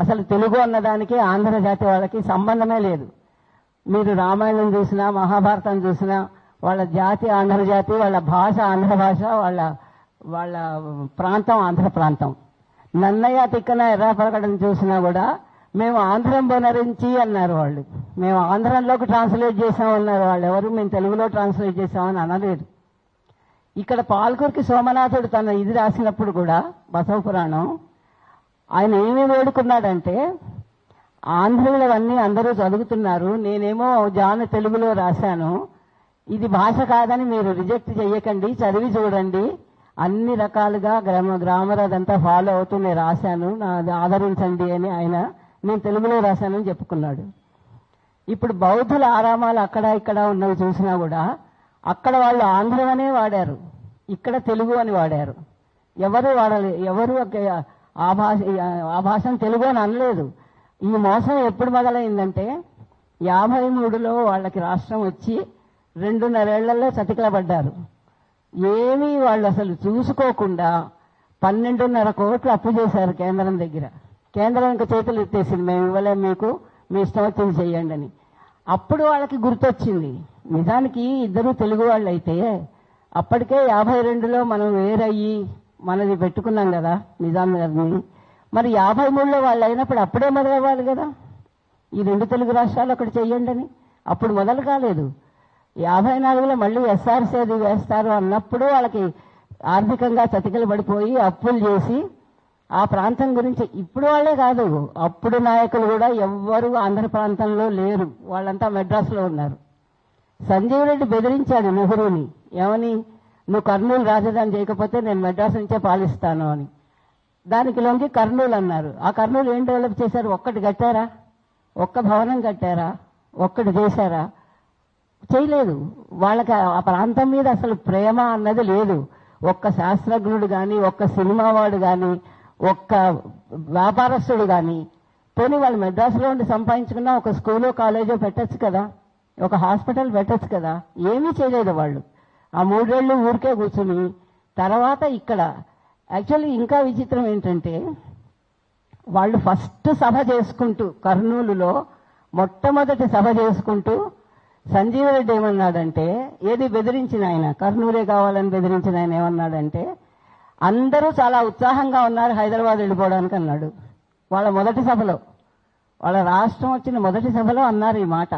అసలు తెలుగు అన్నదానికి ఆంధ్ర జాతి వాళ్ళకి సంబంధమే లేదు. మీరు రామాయణం చూసినా, మహాభారతం చూసినా వాళ్ళ జాతి ఆంధ్ర జాతి, వాళ్ళ భాష ఆంధ్ర భాష, వాళ్ళ ప్రాంతం ఆంధ్ర ప్రాంతం. నన్నయ్య తిక్కన ఎర్రాపరగడం చూసినా కూడా మేము ఆంధ్రం బొనరించి అన్నారు వాళ్ళు. మేము ఆంధ్రంలోకి ట్రాన్స్లేట్ చేసామన్నారు వాళ్ళు. ఎవరు మేము తెలుగులో ట్రాన్స్లేట్ చేసామని అనలేదు. ఇక్కడ పాల్కురికి సోమనాథుడు తన ఇది రాసినప్పుడు కూడా బసవ పురాణం ఆయన ఏమి వేడుకున్నాడంటే, ఆంధ్రులవన్నీ అందరూ చదువుతున్నారు, నేనేమో జాన తెలుగులో రాశాను, ఇది భాష కాదని మీరు రిజెక్ట్ చెయ్యకండి, చదివి చూడండి, అన్ని రకాలుగా గ్రామర్ అదంతా ఫాలో అవుతూ నేను రాశాను, నాది ఆదరించండి అని ఆయన నేను తెలుగులో రాశానని చెప్పుకున్నాడు. ఇప్పుడు బౌద్ధుల ఆరామాలు అక్కడ ఇక్కడ ఉన్నవి చూసినా కూడా అక్కడ వాళ్ళు ఆంధ్రం అనే వాడారు, ఇక్కడ తెలుగు అని వాడారు. ఎవరు వాడాలి, ఎవరు ఆ భాషను తెలుగు అని అనలేదు. ఈ మోసం ఎప్పుడు మొదలైందంటే 53లో వాళ్ళకి రాష్ట్రం వచ్చి 2.5 ఏళ్లలో చతికిలబడ్డారు. ఏమీ వాళ్ళు అసలు చూసుకోకుండా 12.5 కోట్లు అప్పు చేశారు కేంద్రం దగ్గర. కేంద్రం ఇంకా చేతులు ఎత్తేసింది, మేము ఇవ్వలేము మీకు, మీ ఇష్టం వచ్చింది చెయ్యండి అని. అప్పుడు వాళ్ళకి గుర్తొచ్చింది, నిజానికి ఇద్దరు తెలుగు వాళ్ళు అయితే అప్పటికే 52లో మనం వేరయ్యి మనది పెట్టుకున్నాం కదా నిజాం గారిని. మరి 53లో వాళ్ళు అయినప్పుడు అప్పుడే మొదలవ్వాలి కదా, ఈ 2 తెలుగు రాష్ట్రాలు ఒకటి చెయ్యండి అని. అప్పుడు మొదలు కాలేదు. 54లో మళ్ళీ ఎస్ఆర్సీ అది వేస్తారు అన్నప్పుడు వాళ్ళకి ఆర్థికంగా చతికిలు పడిపోయి అప్పులు చేసి ఆ ప్రాంతం గురించి ఇప్పుడు వాళ్ళే కాదు, అప్పుడు నాయకులు కూడా ఎవ్వరూ ఆంధ్ర ప్రాంతంలో లేరు, వాళ్ళంతా మెడ్రాస్లో ఉన్నారు. సంజీవ్ రెడ్డి బెదిరించాడు నెహ్రూని, ఏమని, నువ్వు కర్నూలు రాజధాని చేయకపోతే నేను మెడ్రాస్ నుంచే పాలిస్తాను అని. దానికి లొంగి కర్నూలు అన్నారు. ఆ కర్నూలు ఏం డెవలప్ చేశారు? ఒక్కటి కట్టారా? ఒక్క భవనం కట్టారా? ఒక్కటి చేశారా? చేయలేదు. వాళ్ళకి ఆ ప్రాంతం మీద అసలు ప్రేమ అన్నది లేదు. ఒక్క శాస్త్రజ్ఞుడు కానీ, ఒక్క సినిమా వాడు కానీ, ఒక్క వ్యాపారస్తుడు కానీ, పోనీ వాళ్ళు మెడ్రాస్లో ఉండి సంపాదించుకున్నా ఒక స్కూలో కాలేజో పెట్టచ్చు కదా, ఒక హాస్పిటల్ పెట్టచ్చు కదా, ఏమీ చేయలేదు వాళ్ళు. ఆ 3 ఏళ్ళు ఊరికే కూర్చుని తర్వాత ఇక్కడ యాక్చువల్లీ ఇంకా విచిత్రం ఏంటంటే, వాళ్ళు ఫస్ట్ సభ చేసుకుంటూ కర్నూలులో మొట్టమొదటి సభ చేసుకుంటూ సంజీవ్ రెడ్డి ఏమన్నాడంటే, ఏది బెదిరించిన ఆయన, కర్నూలే కావాలని బెదిరించిన ఆయన ఏమన్నాడంటే, అందరూ చాలా ఉత్సాహంగా ఉన్నారు హైదరాబాద్ వెళ్ళిపోవడానికి అన్నాడు. వాళ్ళ మొదటి సభలో, వాళ్ళ రాష్ట్రం వచ్చిన మొదటి సభలో అన్నారు ఈ మాట.